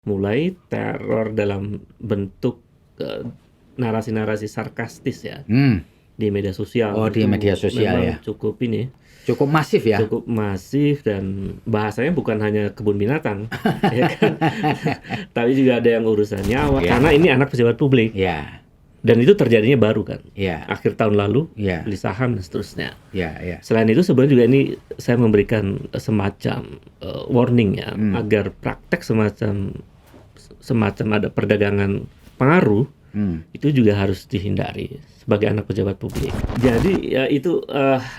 mulai teror dalam bentuk narasi-narasi sarkastis ya di media sosial. Oh, di Itu media sosial memang ya. cukup masif ya. cukup masif dan bahasanya bukan hanya kebun binatang, ya kan? Tapi juga ada yang urusan nyawa Ya. karena ini anak pejabat publik. Ya, Dan itu terjadinya baru kan, ya, akhir tahun lalu, ya, beli saham dan seterusnya. ya, ya. Selain itu sebenarnya juga ini saya memberikan semacam warning ya, agar praktek semacam ada perdagangan pengaruh itu juga harus dihindari sebagai anak pejabat publik. Jadi ya itu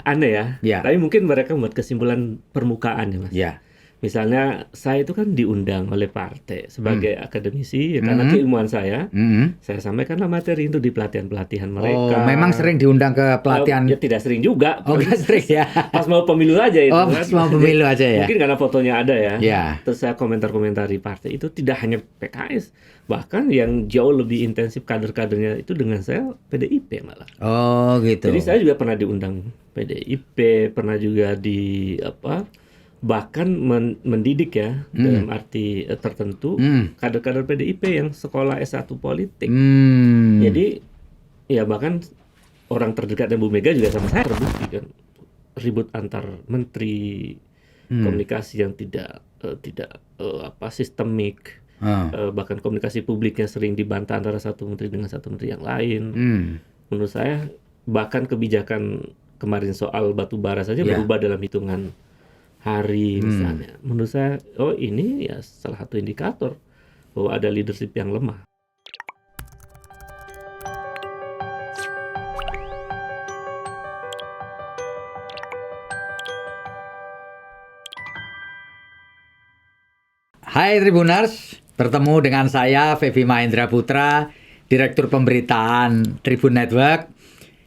aneh ya. Ya. Tapi mungkin mereka membuat kesimpulan permukaan ya Mas. Ya. Misalnya saya itu kan diundang oleh partai sebagai akademisi ya, karena keilmuan saya sampaikanlah materi itu di pelatihan-pelatihan mereka. Oh, memang sering diundang ke pelatihan? Ya tidak sering juga. Oh, nggak sering ya. Pas mau pemilu aja itu. Oh, pas mau pemilu aja ya. Mungkin karena fotonya ada ya. Ya. Terus saya komentar-komentar di partai itu tidak hanya PKS, bahkan yang jauh lebih intensif kader-kadernya itu dengan saya PDIP malah. Oh, gitu. Jadi saya juga pernah diundang PDIP, pernah juga di bahkan mendidik ya dalam arti tertentu kader-kader PDIP yang sekolah S1 politik. Jadi ya bahkan orang terdekat Bu Mega juga sama saya terbukti kan ribut antar menteri, komunikasi yang tidak sistemik, bahkan komunikasi publiknya sering dibantah antara satu menteri dengan satu menteri yang lain. Menurut saya bahkan kebijakan kemarin soal batu bara saja berubah dalam hitungan hari misalnya. Menurut saya, ini ya salah satu indikator bahwa ada leadership yang lemah. Hai Tribuners, bertemu dengan saya Febi Mahendra Putra, Direktur Pemberitaan Tribun Network.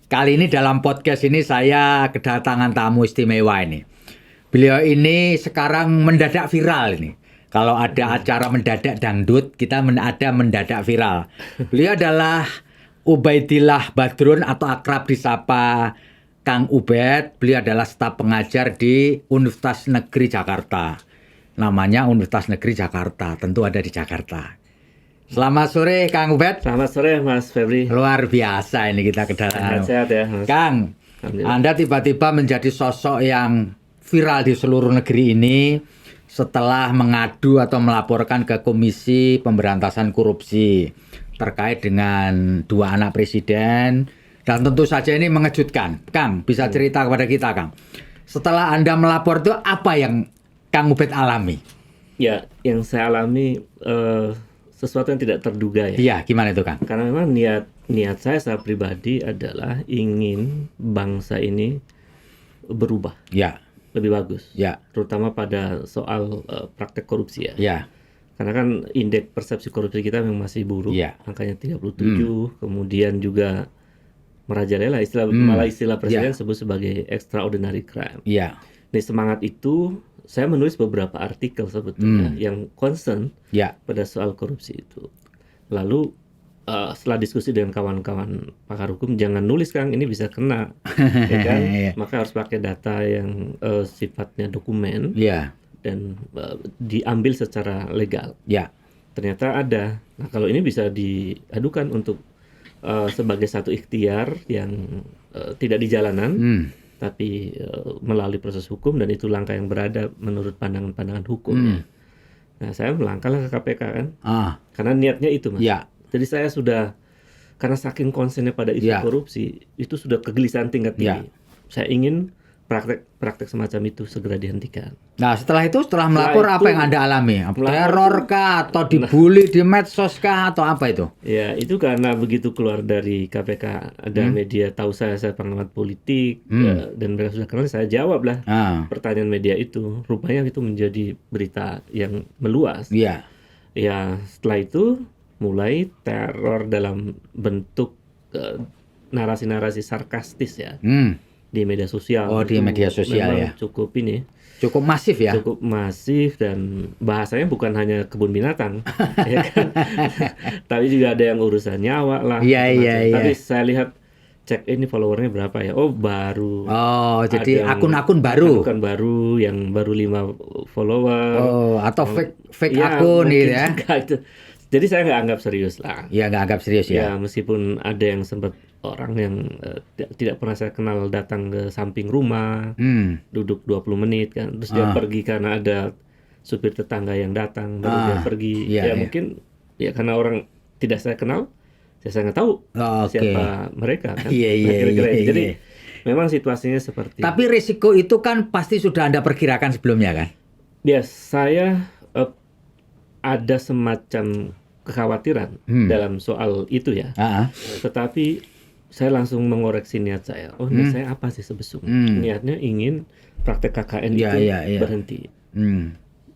Kali ini dalam podcast ini saya kedatangan tamu istimewa ini. Beliau ini sekarang mendadak viral ini. Kalau ada acara mendadak dangdut, kita ada mendadak viral. Beliau adalah Ubaidillah Badrun atau akrab disapa Kang Ubed. Beliau adalah staf pengajar di Universitas Negeri Jakarta. Namanya Universitas Negeri Jakarta, tentu ada di Jakarta. Selamat sore Kang Ubed. Selamat sore Mas Febri. Luar biasa ini kita kedatangan. Sehat ya Mas. Kang, Anda tiba-tiba menjadi sosok yang viral di seluruh negeri ini setelah mengadu atau melaporkan ke Komisi Pemberantasan Korupsi terkait dengan 2 anak presiden, dan tentu saja ini mengejutkan. Kang, bisa cerita kepada kita Kang, setelah Anda melapor itu apa yang Kang Ubed alami? Ya, yang saya alami sesuatu yang tidak terduga ya. Iya, gimana itu Kang? Karena memang niat saya pribadi adalah ingin bangsa ini berubah. Ya. Lebih bagus. Ya. Terutama pada soal praktek korupsi ya. Ya. Karena kan indeks persepsi korupsi kita memang masih buruk. Ya. Angkanya 37, kemudian juga merajalela malah istilah presiden sebut sebagai extraordinary crime. Ya. Di semangat itu saya menulis beberapa artikel sebetulnya yang concern pada soal korupsi itu. Lalu setelah diskusi dengan kawan-kawan pakar hukum, jangan nulis Kang, ini bisa kena, ya kan? Maka harus pakai data yang sifatnya dokumen dan diambil secara legal. Ternyata ada. Nah kalau ini bisa diadukan untuk sebagai satu ikhtiar yang tidak di jalanan, tapi melalui proses hukum, dan itu langkah yang beradab menurut pandangan-pandangan hukum. Nah saya melangkahlah ke KPK kan, karena niatnya itu Mas. Jadi saya sudah, karena saking konsennya pada isu korupsi, itu sudah kegelisahan tingkat tinggi. Saya ingin praktek semacam itu segera dihentikan. Nah setelah melapor apa yang Anda alami? Teror kah, atau dibully di medsos kah, atau apa itu? Ya itu karena begitu keluar dari KPK ada media tahu saya pengamat politik, dan mereka sudah kenal, saya jawab lah pertanyaan media itu. Rupanya itu menjadi berita yang meluas. Ya setelah itu mulai teror dalam bentuk narasi-narasi sarkastis ya di media sosial. Oh, di media sosial ya. Cukup masif ya. Cukup masif dan bahasanya bukan hanya kebun binatang, ya kan? Tapi juga ada yang urusan nyawa lah. Iya. Tapi saya lihat cek ini followernya berapa ya. Oh, baru. Oh, jadi akun-akun baru. Akun baru yang baru 5 follower. Oh, atau fake akun gitu ya. Itu. Jadi saya nggak anggap serius lah. Ya, nggak anggap serius ya. Ya, meskipun ada yang sempat orang yang tidak pernah saya kenal datang ke samping rumah, duduk 20 menit kan, terus dia pergi karena ada supir tetangga yang datang, baru dia pergi. Mungkin ya karena orang tidak saya kenal, saya nggak tahu siapa mereka kan. Jadi memang situasinya seperti. Tapi risiko itu kan pasti sudah Anda perkirakan sebelumnya kan? Ya, saya ada semacam kekhawatiran dalam soal itu ya. Tetapi saya langsung mengoreksi niat saya. Oh, niat saya apa sih sebetulnya? Niatnya ingin praktek KKN itu berhenti.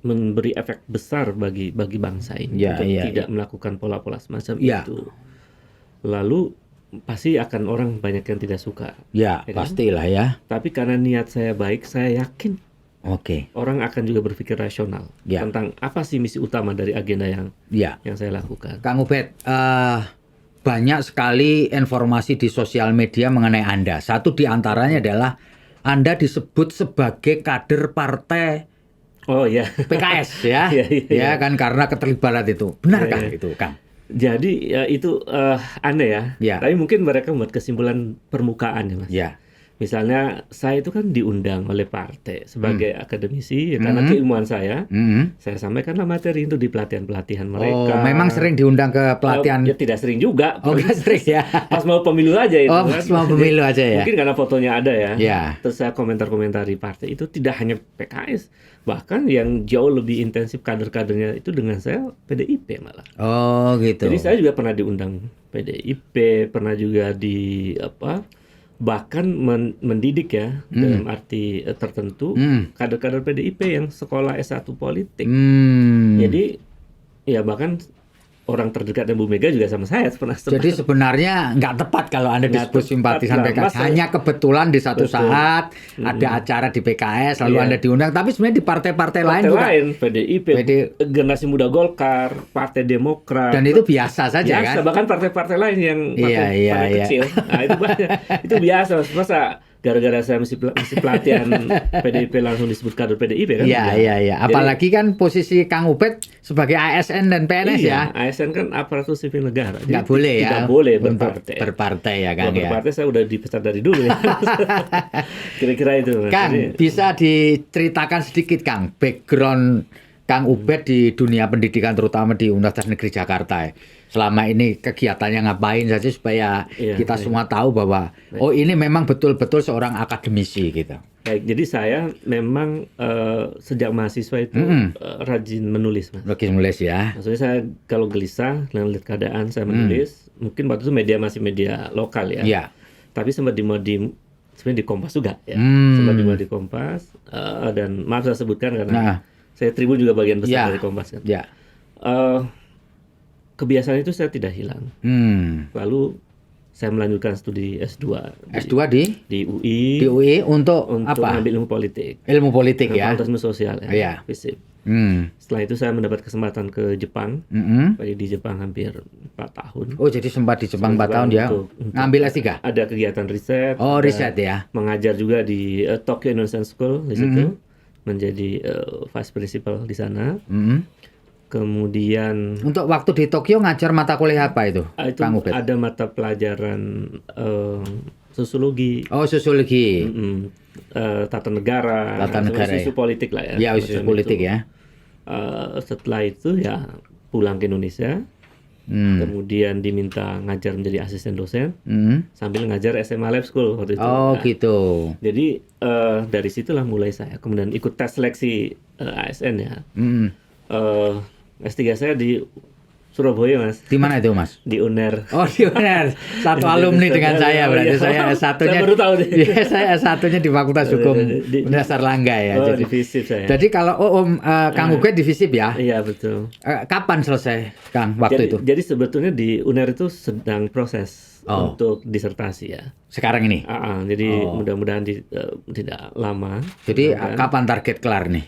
Memberi efek besar bagi bangsa ini untuk tidak melakukan pola-pola semacam itu. Lalu pasti akan orang banyak yang tidak suka. Ya, pastilah ya. Tapi karena niat saya baik, saya yakin orang akan juga berpikir rasional tentang apa sih misi utama dari agenda yang saya lakukan. Kang Ubed, banyak sekali informasi di sosial media mengenai Anda. Satu di antaranya adalah Anda disebut sebagai kader partai PKS ya. Ya kan, karena keterlibatan itu. Benarkah itu, Kang? Jadi ya itu aneh ya. Tapi mungkin mereka membuat kesimpulan permukaan ya, Mas. Misalnya saya itu kan diundang oleh partai sebagai akademisi ya, karena keilmuan saya sampaikanlah materi itu di pelatihan-pelatihan mereka. Oh, memang sering diundang ke pelatihan? Ya tidak sering juga. Oh, nggak sering ya? Pas mau pemilu aja itu. Oh, pas mau pemilu aja ya? Mungkin karena fotonya ada ya. Terus saya komentar-komentar di partai itu tidak hanya PKS, bahkan yang jauh lebih intensif kader-kadernya itu dengan saya PDIP malah. Oh gitu. Jadi saya juga pernah diundang PDIP, pernah juga di bahkan mendidik ya dalam arti tertentu kader-kader PDIP yang sekolah S1 politik. Jadi ya bahkan orang terdekat dan Bu Mega juga sama saya pernah. Jadi sebenarnya nggak tepat kalau Anda disebut simpatisan PKS. Hanya kebetulan di satu saat ada acara di PKS lalu Anda diundang. Tapi sebenarnya di partai-partai lain juga. PDIP, Generasi Muda Golkar, Partai Demokrat. Dan itu biasa saja kan? Bahkan partai-partai lain yang partai kecil. Nah, itu banyak. Itu biasa. Masa gara-gara saya mesti pelatihan PDIP langsung disebut kader PDIP kan? Iya. Apalagi kan posisi Kang Ubed sebagai ASN dan PNS ya. ASN kan aparatur sipil negara. Nggak boleh ya. Tidak boleh berpartai. Berpartai ya Kang ya. Berpartai saya udah dipecat dari dulu ya. Kira-kira itu. Kang, bisa diceritakan sedikit Kang background Kang Ubed di dunia pendidikan terutama di Universitas Negeri Jakarta ya. Selama ini kegiatannya ngapain saja supaya kita semua tahu bahwa ini memang betul-betul seorang akademisi gitu. Baik, jadi saya memang sejak mahasiswa itu rajin menulis, Mas. Rajin menulis ya. Maksudnya saya kalau gelisah melihat keadaan saya menulis. Mungkin waktu itu media masih media lokal ya. Iya. Tapi sempat sebenarnya di Kompas juga ya. Sempat di Kompas dan maaf saya sebutkan karena saya Tribun juga bagian besar dari Kompas kan. Iya. Kebiasaan itu saya tidak hilang. Lalu saya melanjutkan studi S2. S2 di UI. Di UI untuk apa? Mengambil ilmu politik. Ilmu politik ya. Fakultas ilmu sosial ya. FISIP. Setelah itu saya mendapat kesempatan ke Jepang. Di Jepang hampir 4 tahun. Oh, jadi sempat di Jepang 4 tahun ya. Ngambil S3? Ada kegiatan riset. Oh, riset ya. Mengajar juga di Tokyo Indonesian School di situ. Menjadi vice principal di sana. Kemudian untuk waktu di Tokyo ngajar mata kuliah apa itu? Itu ada mata pelajaran sosiologi. Oh, sosiologi. Tata negara. Isu politik lah ya. Ya, isu politik ya. Setelah itu ya pulang ke Indonesia. Kemudian diminta ngajar menjadi asisten dosen. Sambil ngajar SMA Lab School waktu itu. Oh, gitu. Jadi dari situlah mulai saya. Kemudian ikut tes seleksi ASN ya. S3 saya di Surabaya, Mas. Di mana itu, Mas? Di UNER. Oh, di UNER. Satu alumni dengan saya berarti. Saya S1-nya. Saya baru tahu nih. Saya S1-nya di Fakultas Hukum Universitas Erlangga ya. Jadi di FISIP saya. Jadi kalau Kang Ubed di FISIP ya? Iya, betul. Kapan selesai, Kang, waktu itu? Jadi sebetulnya di UNER itu sedang proses untuk disertasi ya. Sekarang ini? Jadi mudah-mudahan tidak lama. Jadi kapan target kelar nih?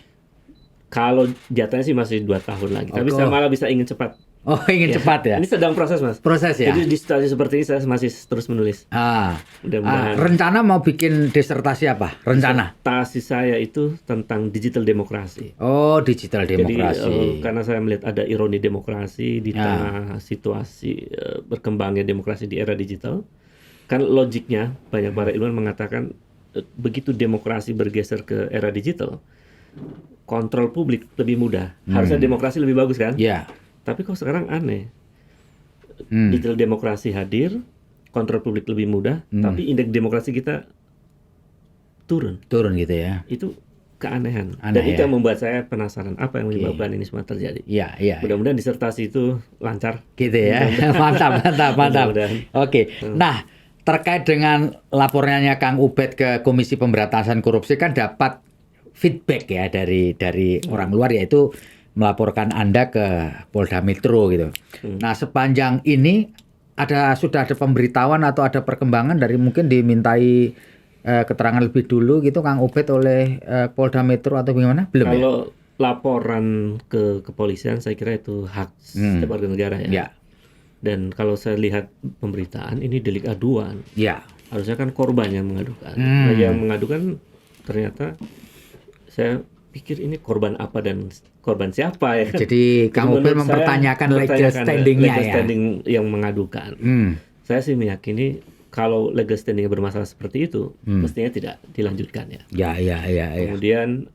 Kalau jatahnya sih masih 2 tahun lagi. Tapi saya malah bisa ingin cepat Oh, ingin cepat ya? Ini sedang proses, Mas. Proses ya? Jadi di situasi seperti ini saya masih terus menulis. Mudah-mudahan. Rencana mau bikin disertasi apa? Rencana? Disertasi saya itu tentang digital demokrasi. Oh, digital demokrasi. Jadi karena saya melihat ada ironi demokrasi di tengah situasi berkembangnya demokrasi di era digital. Kan logiknya banyak para ilmuwan mengatakan begitu demokrasi bergeser ke era digital, kontrol publik lebih mudah. Harusnya demokrasi lebih bagus kan? Iya. Tapi kok sekarang aneh. Digital demokrasi hadir, kontrol publik lebih mudah, tapi indeks demokrasi kita turun. Turun gitu ya. Itu keanehan. Dan itu yang membuat saya penasaran apa yang menyebabkan ini semua terjadi. Iya. Mudah-mudahan disertasi itu lancar. Gitu ya. Mantap. Oke. Nah, terkait dengan laporannya Kang Ubed ke Komisi Pemberantasan Korupsi kan dapat feedback ya dari orang luar, yaitu melaporkan Anda ke Polda Metro gitu. Nah, sepanjang ini sudah ada pemberitahuan atau ada perkembangan dari mungkin dimintai keterangan lebih dulu gitu Kang Ubed oleh Polda Metro atau bagaimana? Belum. Kalau laporan ke kepolisian saya kira itu hak setiap warga negara ya. Dan kalau saya lihat pemberitaan ini delik aduan. Ya. Harusnya kan korban yang mengadukan. Nah, yang mengadukan ternyata saya pikir ini korban apa dan korban siapa ya. Jadi Kang Ubed mempertanyakan legal standing-nya ya. Standing yang mengadukan. Saya sih meyakini kalau legal standing bermasalah seperti itu mestinya tidak dilanjutkan ya. Ya. Kemudian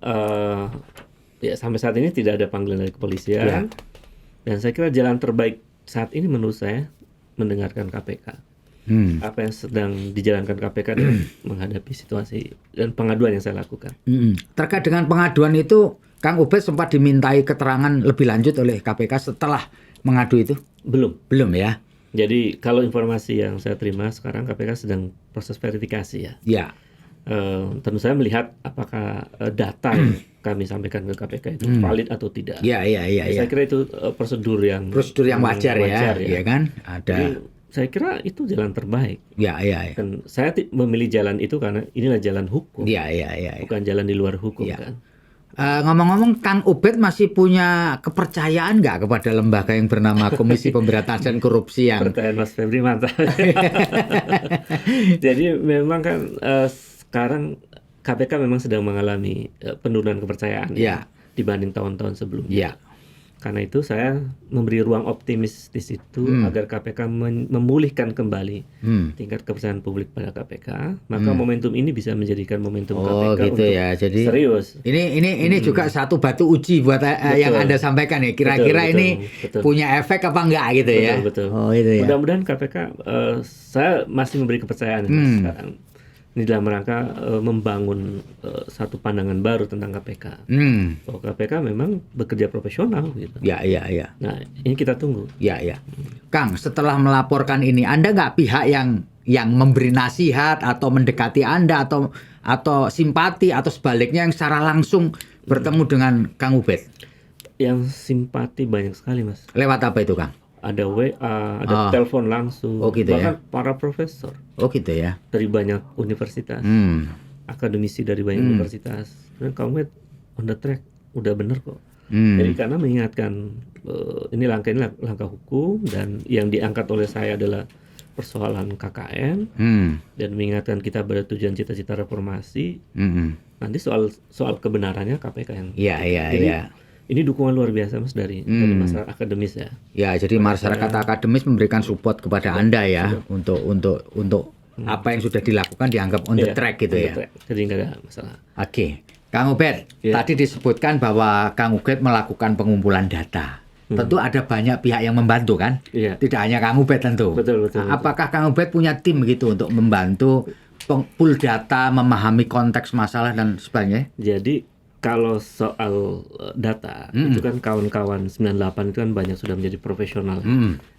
ya sampai saat ini tidak ada panggilan dari kepolisian. Dan saya kira jalan terbaik saat ini menurut saya mendengarkan KPK. Apa yang sedang dijalankan KPK dalam menghadapi situasi dan pengaduan yang saya lakukan. Terkait dengan pengaduan itu, Kang Ubed sempat dimintai keterangan lebih lanjut oleh KPK setelah mengadu itu? Belum ya. Jadi kalau informasi yang saya terima sekarang KPK sedang proses verifikasi ya. Ya. Tentu saya melihat apakah data yang kami sampaikan ke KPK itu valid atau tidak. Iya. Saya kira itu prosedur yang wajar ya kan? Ada. Jadi, saya kira itu jalan terbaik. Ya. Dan saya memilih jalan itu karena inilah jalan hukum. Ya. Bukan jalan di luar hukum kan. Ngomong-ngomong, Kang Ubed masih punya kepercayaan nggak kepada lembaga yang bernama Komisi Pemberantasan Korupsi yang? Pertanyaan Mas Febri mantap. Jadi memang kan sekarang KPK memang sedang mengalami penurunan kepercayaan dibanding tahun-tahun sebelumnya. Karena itu saya memberi ruang optimis di situ agar KPK memulihkan kembali tingkat kepercayaan publik pada KPK. Maka momentum ini bisa menjadikan momentum KPK gitu untuk ya. Jadi serius. Ini juga satu batu uji buat yang Anda sampaikan ya. Kira-kira ini punya efek apa enggak gitu ya. Betul. Itu ya. Mudah-mudahan KPK saya masih memberi kepercayaan sekarang. Ini dalam rangka membangun satu pandangan baru tentang KPK. Bahwa KPK memang bekerja profesional gitu. Ya. Nah, ini kita tunggu. Ya. Kang, setelah melaporkan ini, Anda nggak pihak yang memberi nasihat atau mendekati Anda atau simpati atau sebaliknya yang secara langsung bertemu dengan Kang Ubed? Yang simpati banyak sekali, Mas. Lewat apa itu, Kang? Ada WA, ada telepon langsung, gitu bahkan ya? para profesor. Gitu ya? Dari banyak universitas, akademisi dari banyak universitas. Dan kamu on the track, udah bener kok. Jadi karena mengingatkan ini langkah hukum dan yang diangkat oleh saya adalah persoalan KKN dan mengingatkan kita pada tujuan cita-cita reformasi. Nanti soal kebenarannya KPK yang. Iya. Ini dukungan luar biasa Mas dari masyarakat akademis ya. Ya, jadi masyarakat akademis memberikan support kepada Anda ya untuk apa yang sudah dilakukan dianggap on the track gitu ya. Jadi nggak ada masalah. Oke. Kang Ubed, tadi disebutkan bahwa Kang Ubed melakukan pengumpulan data. Tentu ada banyak pihak yang membantu kan? Tidak hanya Kang Ubed tentu. Betul. Apakah Kang Ubed punya tim gitu untuk membantu pool data, memahami konteks masalah dan sebagainya? Jadi kalau soal data itu kan kawan-kawan 98 itu kan banyak sudah menjadi profesional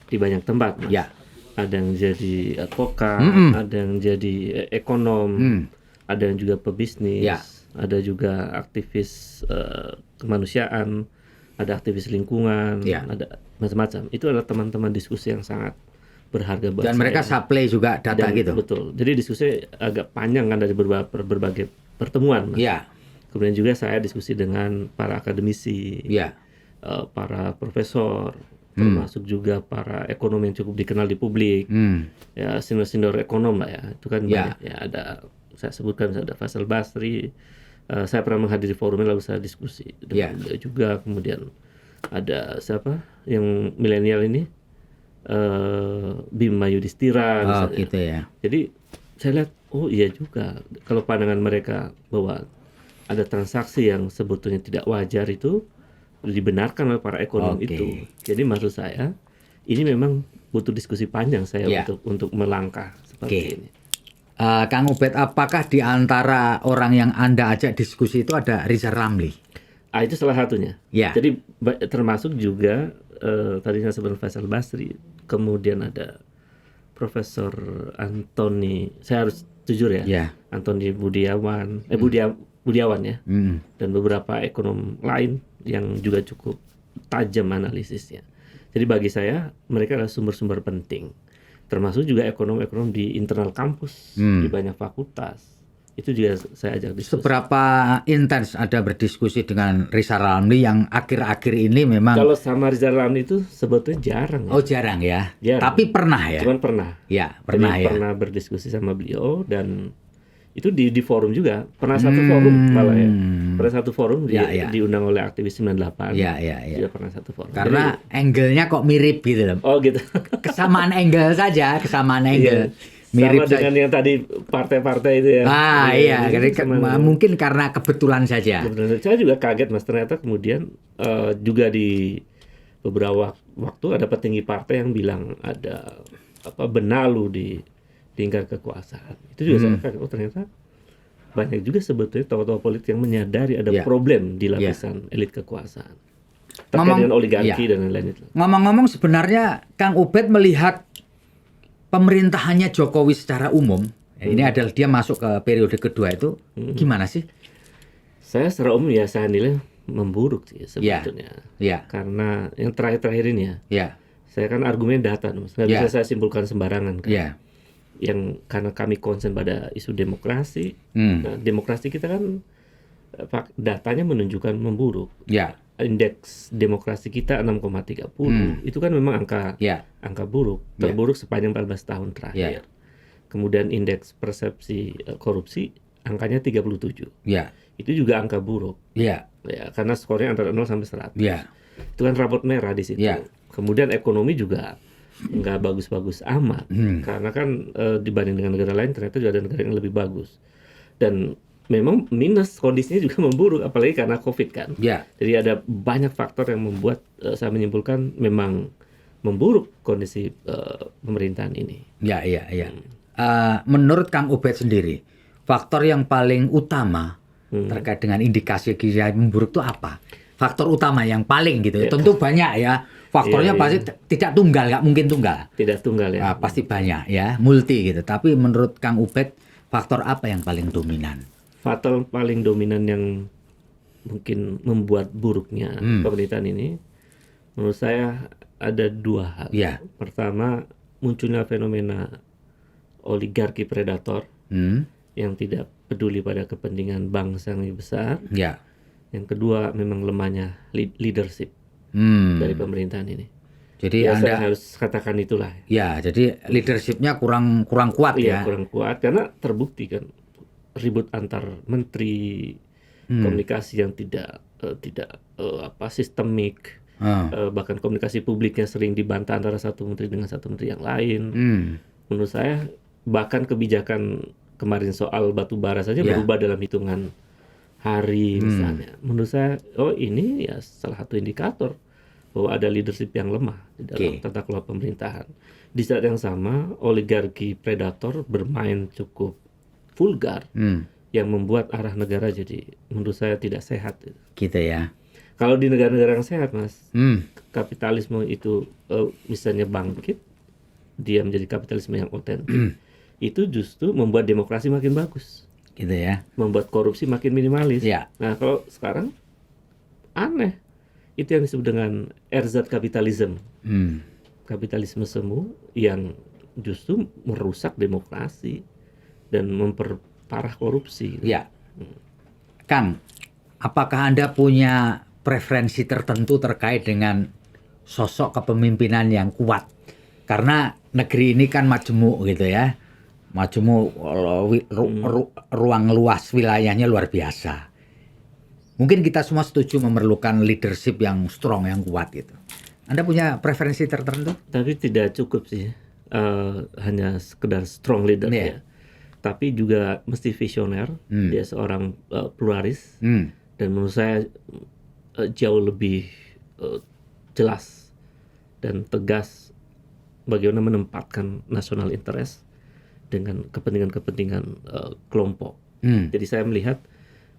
di banyak tempat, Mas. Ya. Ada yang jadi advokat, ada yang jadi ekonom, ada yang juga pebisnis, ada juga aktivis kemanusiaan, ada aktivis lingkungan, ada macam-macam. Itu adalah teman-teman diskusi yang sangat berharga buat saya. Dan mereka supply juga data gitu. Betul. Jadi diskusi agak panjang kan dari berbagai pertemuan, Mas. Kemudian juga saya diskusi dengan para akademisi, para profesor, termasuk juga para ekonom yang cukup dikenal di publik, ya senior ekonom lah ya, itu kan banyak ya, ada saya sebutkan ada Faisal Basri, saya pernah menghadiri forumnya lalu saya diskusi dengan beliau juga, kemudian ada siapa yang milenial ini, Bima Yudhistira misalnya. Gitu ya. Jadi saya lihat, oh iya juga kalau pandangan mereka bahwa ada transaksi yang sebetulnya tidak wajar itu dibenarkan oleh para ekonom itu. Jadi maksud saya ini memang butuh diskusi panjang saya untuk melangkah seperti ini. Kang Ubed, apakah di antara orang yang Anda ajak diskusi itu ada Rizal Ramli? Itu salah satunya. Jadi termasuk juga tadi saya sebut Faisal Basri, kemudian ada Profesor Antoni, saya harus jujur ya, Antoni Budiawan ya, dan beberapa ekonom lain yang juga cukup tajam analisisnya. Jadi bagi saya mereka adalah sumber-sumber penting, termasuk juga ekonom-ekonom di internal kampus di banyak fakultas. Itu juga saya ajak diskusi. Seberapa intens ada berdiskusi dengan Rizal Ramli yang akhir-akhir ini memang? Kalau sama Rizal Ramli itu sebetulnya jarang. Jarang ya. Jarang. Tapi pernah ya. Cuman pernah. Pernah berdiskusi sama beliau, dan itu di forum juga. Pernah satu forum malah ya. Pernah satu forum diundang oleh aktivis 98. Dia pernah satu forum. Karena angle-nya kok mirip gitu loh. Oh gitu. Kesamaan angle saja, kesamaan angle. Mirip sama dengan yang tadi partai-partai itu ya. Mungkin karena kebetulan saja. Saya juga kaget Mas, ternyata kemudian juga di beberapa waktu ada petinggi partai yang bilang ada benalu di tingkat kekuasaan. Itu juga saya kaget, ternyata banyak juga sebetulnya tokoh-tokoh politik yang menyadari ada problem di lapisan elit kekuasaan. Terkait dengan oligarki dan lain-lain itu. Ngomong-ngomong, sebenarnya Kang Ubed melihat pemerintahannya Jokowi secara umum, ini adalah dia masuk ke periode kedua itu, gimana sih? Saya secara umum ya saya nilai memburuk sih sebetulnya. Karena yang terakhir-terakhir ini saya kan argumen data, nggak bisa saya simpulkan sembarangan kan. Yang karena kami konsen pada isu demokrasi, nah, demokrasi kita kan datanya menunjukkan memburuk. Indeks demokrasi kita 6,30 itu kan memang angka buruk, terburuk sepanjang 14 tahun terakhir. Kemudian indeks persepsi korupsi angkanya 37. Itu juga angka buruk. Karena skornya antara 0 sampai 100. Itu kan rapot merah di situ. Kemudian ekonomi juga nggak bagus-bagus amat. Karena kan dibanding dengan negara lain ternyata juga ada negara yang lebih bagus. Dan memang minus, kondisinya juga memburuk, apalagi karena COVID kan. Jadi ada banyak faktor yang membuat saya menyimpulkan memang memburuk kondisi pemerintahan ini. Menurut Kang Ubed sendiri, faktor yang paling utama terkait dengan indikasi memburuk itu apa? Faktor utama yang paling gitu. Tentu banyak ya. Faktornya pasti tidak tunggal, nggak mungkin tunggal. Tidak tunggal ya. Pasti banyak ya, multi gitu. Tapi menurut Kang Ubed, faktor apa yang paling dominan? Faktor paling dominan yang mungkin membuat buruknya pemerintahan ini, menurut saya ada dua hal. Pertama, munculnya fenomena oligarki predator yang tidak peduli pada kepentingan bangsa yang lebih besar. Yang kedua, memang lemahnya leadership dari pemerintahan ini. Jadi Anda harus katakan itulah. Jadi leadershipnya kurang kuat ya. Kurang kuat karena terbukti kan. Ribut antar menteri, komunikasi yang tidak sistemik, bahkan komunikasi publiknya sering dibantah antara satu menteri dengan satu menteri yang lain. Menurut saya bahkan kebijakan kemarin soal batu bara saja berubah dalam hitungan hari misalnya. Menurut saya ini ya salah satu indikator bahwa ada leadership yang lemah di dalam tata kelola pemerintahan. Di saat yang sama oligarki predator bermain cukup vulgar yang membuat arah negara jadi menurut saya tidak sehat. Gitu ya. Kalau di negara-negara yang sehat, Mas, kapitalisme itu misalnya bangkit, dia menjadi kapitalisme yang otentik, itu justru membuat demokrasi makin bagus. Gitu ya. Membuat korupsi makin minimalis. Nah, kalau sekarang aneh. Itu yang disebut dengan erzat kapitalisme. Kapitalisme semu yang justru merusak demokrasi dan memperparah korupsi. Kang, apakah Anda punya preferensi tertentu terkait dengan sosok kepemimpinan yang kuat. Karena negeri ini kan majemuk gitu ya. Majemuk, ruang luas wilayahnya luar biasa. Mungkin kita semua setuju memerlukan leadership yang strong, yang kuat gitu. Anda punya preferensi tertentu? Tapi tidak cukup sih, hanya sekedar strong leader ya. Tapi juga mesti visioner. Dia seorang pluralis, dan menurut saya jauh lebih jelas dan tegas bagaimana menempatkan national interest dengan kepentingan-kepentingan kelompok. Jadi saya melihat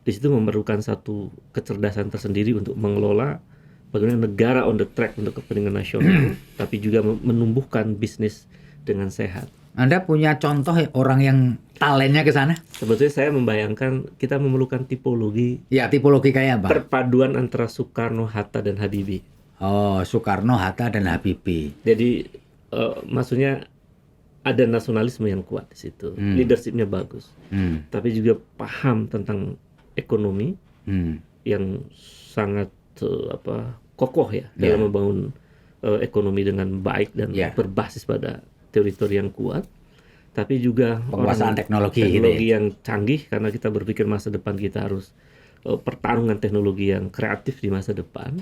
di situ memerlukan satu kecerdasan tersendiri untuk mengelola bagaimana negara on the track untuk kepentingan nasional, tapi juga menumbuhkan bisnis dengan sehat. Anda punya contoh orang yang talentnya ke sana? Sebetulnya saya membayangkan kita memerlukan tipologi. Ya, tipologi kayak apa? Perpaduan antara Soekarno, Hatta, dan Habibie. Oh, Soekarno, Hatta, dan Habibie. Jadi maksudnya ada nasionalisme yang kuat di situ, leadershipnya bagus, tapi juga paham tentang ekonomi yang sangat kokoh ya dalam membangun ekonomi dengan baik dan berbasis pada teori-teori yang kuat, tapi juga penguasaan teknologi yang canggih, karena kita berpikir masa depan kita harus pertarungan teknologi yang kreatif di masa depan.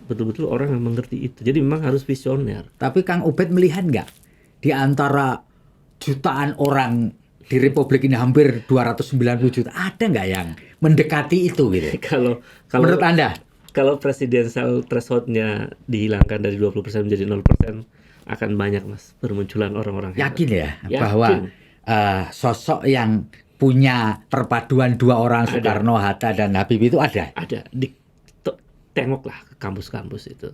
Betul-betul orang yang mengerti itu. Jadi memang harus visioner. Tapi Kang Ubed melihat nggak di antara jutaan orang di Republik ini, hampir 290 juta, ada nggak yang mendekati itu gitu? Kalau menurut Anda? Kalau presidensial threshold-nya dihilangkan dari 20% menjadi 0%, akan banyak Mas bermunculan orang-orang hebat. Yakin ya bahwa sosok yang punya perpaduan dua orang, Soekarno, Hatta, dan Habibie itu ada? Ada. Tengoklah ke kampus-kampus itu.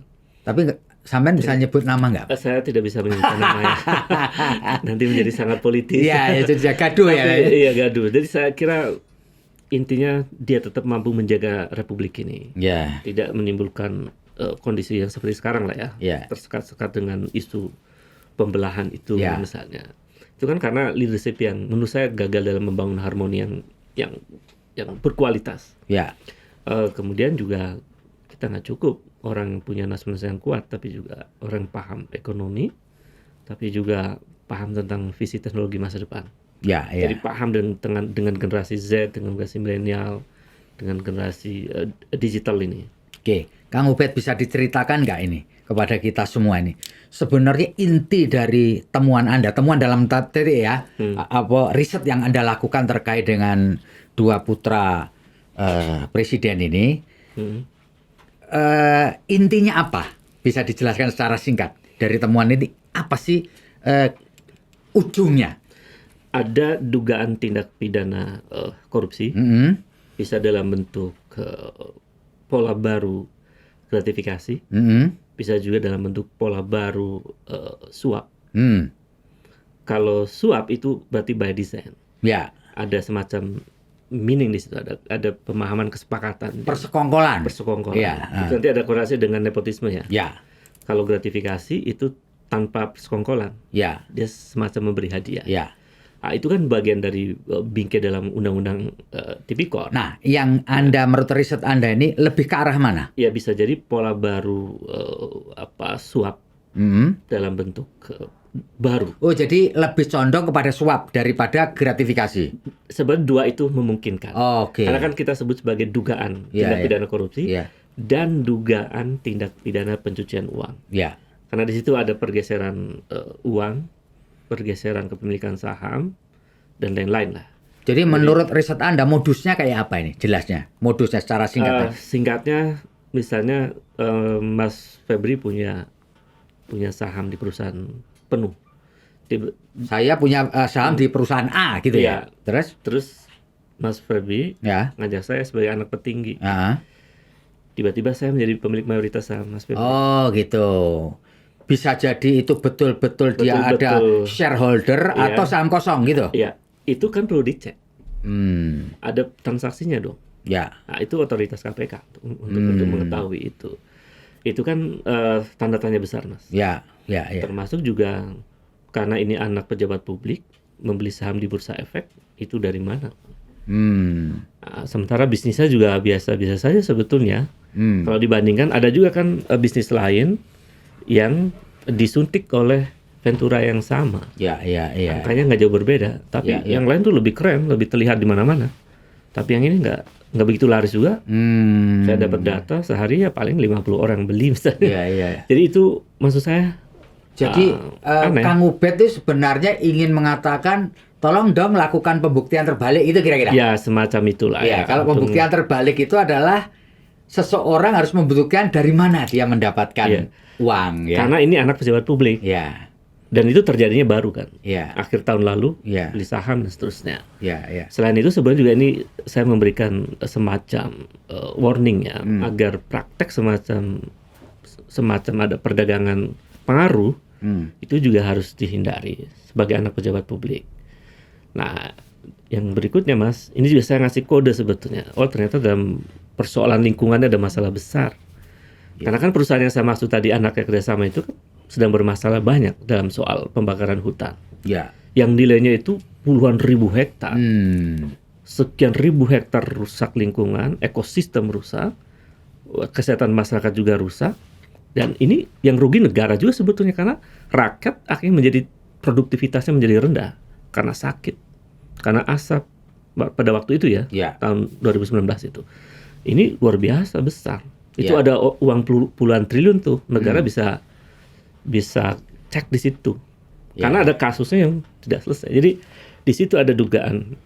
Tapi sampean bisa nyebut nama nggak? Saya tidak bisa menyebutkan namanya. Nanti menjadi sangat politis. Iya, itu gaduh ya. Iya, gaduh. Jadi saya kira intinya dia tetap mampu menjaga Republik ini. Yeah. Tidak menimbulkan kondisi yang seperti sekarang lah ya. Yeah. Tersekat-sekat dengan isu pembelahan itu misalnya. Itu kan karena leadership yang menurut saya gagal dalam membangun harmoni yang berkualitas. Yeah. Kemudian juga kita nggak cukup orang punya nasionalisme yang kuat, tapi juga orang paham ekonomi, tapi juga paham tentang visi teknologi masa depan. Jadi paham dengan generasi Z, dengan generasi milenial, dengan generasi digital ini. Oke, Kang Ubed bisa diceritakan nggak ini kepada kita semua ini? Sebenarnya inti dari temuan Anda, temuan dalam tadi ya, apa riset yang Anda lakukan terkait dengan dua putra presiden ini, intinya apa? Bisa dijelaskan secara singkat dari temuan ini, apa sih ujungnya? Ada dugaan tindak pidana korupsi, bisa dalam bentuk pola baru gratifikasi, bisa juga dalam bentuk pola baru suap. Kalau suap itu berarti by design. Ya. Ada semacam meaning di situ, ada pemahaman kesepakatan. Persekongkolan. Ya. Itu nanti ada korelasi dengan nepotisme ya. Ya. Kalau gratifikasi itu tanpa persekongkolan. Ya. Dia semacam memberi hadiah. Ya. Nah, itu kan bagian dari bingkai dalam undang-undang tipikor. Nah, yang Anda menurut riset Anda ini lebih ke arah mana? Ya, bisa jadi pola baru suap dalam bentuk baru. Oh, jadi lebih condong kepada suap daripada gratifikasi. Sebenarnya dua itu memungkinkan. Oke. Karena kan kita sebut sebagai dugaan tindak pidana korupsi dan dugaan tindak pidana pencucian uang. Ya. Karena di situ ada pergeseran uang, pergeseran kepemilikan saham, dan lain-lain lah. Jadi menurut riset Anda modusnya kayak apa ini? Jelasnya, modusnya secara singkat. Singkatnya, misalnya Mas Febri punya saham di perusahaan penuh. Saya punya saham di perusahaan A gitu ya. Terus Mas Febri ngajak saya sebagai anak petinggi. Tiba-tiba saya menjadi pemilik mayoritas saham Mas Febri. Oh gitu. Bisa jadi itu betul-betul dia ada shareholder atau saham kosong gitu. Iya, itu kan perlu dicek. Ada transaksinya dong. Ya. Nah, itu otoritas KPK untuk mengetahui itu. Itu kan tanda tanya besar, Mas. Ya. Termasuk juga karena ini anak pejabat publik, membeli saham di Bursa Efek itu dari mana? Nah, sementara bisnisnya juga biasa-biasa saja sebetulnya. Kalau dibandingkan ada juga kan bisnis lain yang disuntik oleh Ventura yang sama. Angkanya nggak jauh berbeda, tapi yang lain tuh lebih keren, lebih terlihat di mana-mana. Tapi yang ini nggak begitu laris juga. Saya dapat data sehari ya paling 50 orang beli misalnya. Jadi itu maksud saya. Jadi Kang Ubed itu sebenarnya ingin mengatakan tolong dong lakukan pembuktian terbalik itu kira-kira. Ya semacam itulah. Ya, kalau pembuktian terbalik itu adalah seseorang harus membuktikan dari mana dia mendapatkan uang. Ya. Karena ini anak pejabat publik. Ya. Dan itu terjadinya baru kan. Ya. Akhir tahun lalu beli saham dan seterusnya. Ya. Selain itu sebenarnya juga ini saya memberikan semacam warning ya agar praktek semacam ada perdagangan pengaruh itu juga harus dihindari sebagai anak pejabat publik. Nah, yang berikutnya Mas, ini juga saya ngasih kode sebetulnya. Oh ternyata dalam persoalan lingkungannya ada masalah besar. Karena kan perusahaan yang saya maksud tadi anaknya kerjasama itu kan sedang bermasalah banyak dalam soal pembakaran hutan. Yang nilainya itu puluhan ribu hektar. Sekian ribu hektar rusak lingkungan, ekosistem rusak, kesehatan masyarakat juga rusak. Dan ini yang rugi negara juga sebetulnya karena rakyat akhirnya menjadi produktivitasnya menjadi rendah karena sakit, karena asap pada waktu itu ya. Tahun 2019 itu. Ini luar biasa besar. Itu ada uang puluhan triliun tuh negara bisa cek di situ. Karena ada kasusnya yang tidak selesai. Jadi di situ ada dugaan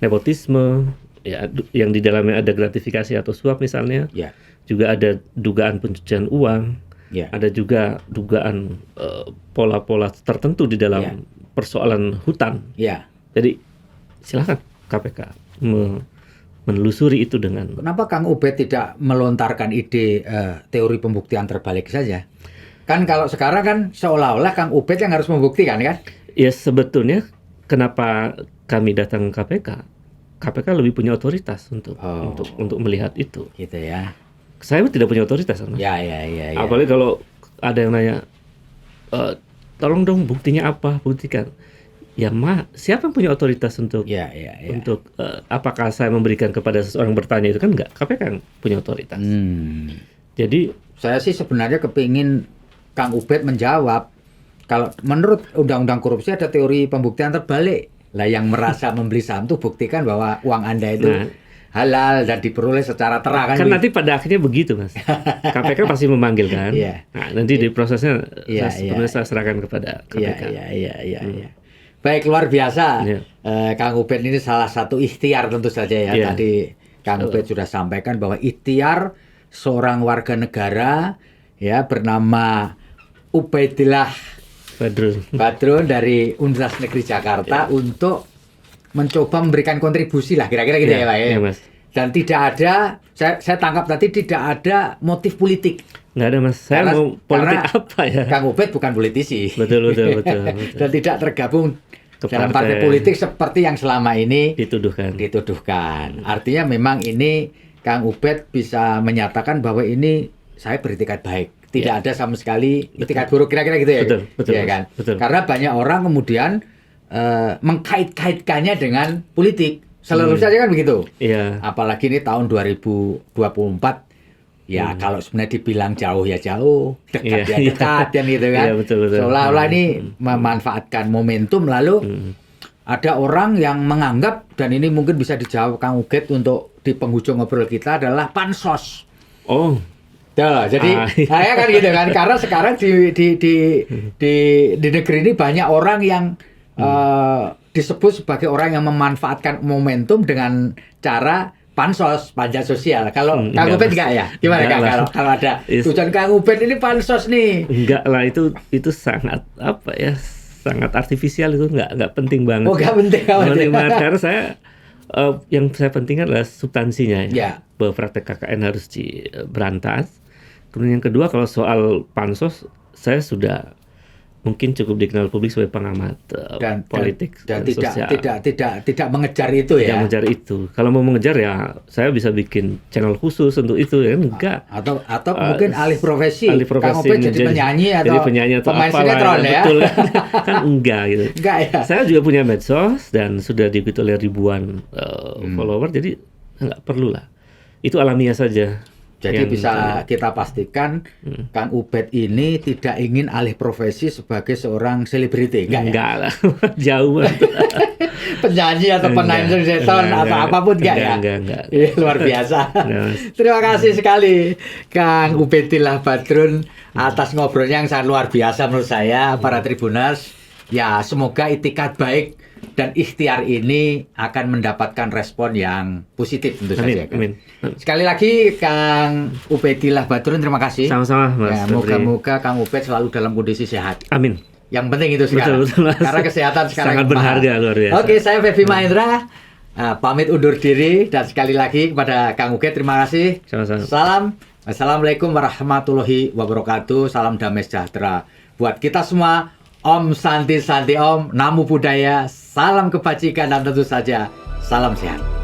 nepotisme, ya, yang di dalamnya ada gratifikasi atau suap misalnya. Juga ada dugaan pencucian uang. Ada juga dugaan pola-pola tertentu di dalam persoalan hutan. Jadi silakan KPK menelusuri itu dengan. Kenapa Kang Ubed tidak melontarkan ide teori pembuktian terbalik saja? Kan kalau sekarang kan seolah-olah Kang Ubed yang harus membuktikan kan? Ya sebetulnya kenapa kami datang ke KPK? KPK lebih punya otoritas untuk melihat itu. Gitu ya. Saya tidak punya otoritas. Ya. Apalagi kalau ada yang nanya, tolong dong buktinya apa? Buktikan. Ya siapa yang punya otoritas untuk untuk apakah saya memberikan kepada seseorang bertanya itu kan enggak, KPK yang punya otoritas. Jadi saya sih sebenarnya kepingin Kang Ubed menjawab kalau menurut undang-undang korupsi ada teori pembuktian terbalik. Lah yang merasa membeli saham itu buktikan bahwa uang Anda itu halal dan diperoleh secara terang kan nanti pada akhirnya begitu Mas. KPK pasti memanggil kan. Nah, nanti di prosesnya saya serahkan kepada KPK. Baik, luar biasa. Kang Ubed ini salah satu ikhtiar tentu saja ya. Tadi Kang Ubed sudah sampaikan bahwa ikhtiar seorang warga negara ya bernama Ubaidillah Badrun dari Universitas Negeri Jakarta untuk mencoba memberikan kontribusi lah kira-kira gitu ya Pak ya. Mas. Dan tidak ada, saya tangkap tadi tidak ada motif politik. Nggak ada Mas. Saya mau politik apa ya? Kang Ubed bukan politisi. Betul. Dan tidak tergabung dalam partai politik seperti yang selama ini dituduhkan. Artinya memang ini Kang Ubed bisa menyatakan bahwa ini saya beritikat baik. Tidak ada sama sekali itikat buruk kira-kira gitu ya. Betul. Ya kan? Karena banyak orang kemudian mengkait-kaitkannya dengan politik. Selalu saja kan begitu. Apalagi ini tahun 2024. Ya kalau sebenarnya dibilang jauh ya jauh, dekat ya dekat kan gitu kan. Betul. Seolah-olah ini memanfaatkan momentum lalu ada orang yang menganggap dan ini mungkin bisa dijawab Kang Ubed untuk di penghujung ngobrol kita adalah pansos. Jadi saya kan gitu kan karena sekarang di negeri ini banyak orang yang disebut sebagai orang yang memanfaatkan momentum dengan cara pansos, pajak sosial. Kalau Kang Ubed enggak ya? Gimana Kang kalau ada tujuan Kang Ubed ini pansos nih? Enggak lah, itu sangat apa ya? Sangat artifisial, itu enggak penting banget. Enggak penting banget karena saya yang saya pentingkan adalah substansinya ya. Bahwa praktek KKN harus diberantas. Kemudian yang kedua kalau soal pansos saya sudah mungkin cukup dikenal publik sebagai pengamat politik dan sosial. tidak mengejar itu ya. Tidak mengejar itu. Kalau mau mengejar ya saya bisa bikin channel khusus untuk itu ya enggak. Atau mungkin alih profesi. Kang Ubed jadi penyanyi atau pemain sinetron ya. Betul kan enggak gitu. Enggak ya. Saya juga punya medsos dan sudah diikuti oleh ribuan follower jadi enggak perlu lah. Itu alamiah saja. Jadi bisa kita pastikan Kang Ubed ini tidak ingin alih profesi sebagai seorang selebriti, enggak lah, jauh banget. Penyanyi atau penain sinetron atau apapun enggak. Luar biasa. Terima kasih sekali Kang Ubedillah Badrun atas ngobrolnya yang sangat luar biasa menurut saya, para Tribuners. Ya, semoga itikat baik dan ikhtiar ini akan mendapatkan respon yang positif tentu saja. Amin. Sekali lagi Kang Ubedillah Badrun, terima kasih. Sama-sama, Mas. Ya, moga-moga Kang Ubed selalu dalam kondisi sehat. Amin. Yang penting itu sekarang. Betul, karena kesehatan sekarang sangat berharga, luar biasa. Oke, saya Fevi Mahendra. Pamit undur diri, dan sekali lagi kepada Kang Ubed terima kasih. Sama-sama. Salam. Assalamualaikum warahmatullahi wabarakatuh. Salam damai sejahtera buat kita semua. Om Santi Santi Om, Namo Buddhaya, salam kebajikan dan tentu saja salam sehat.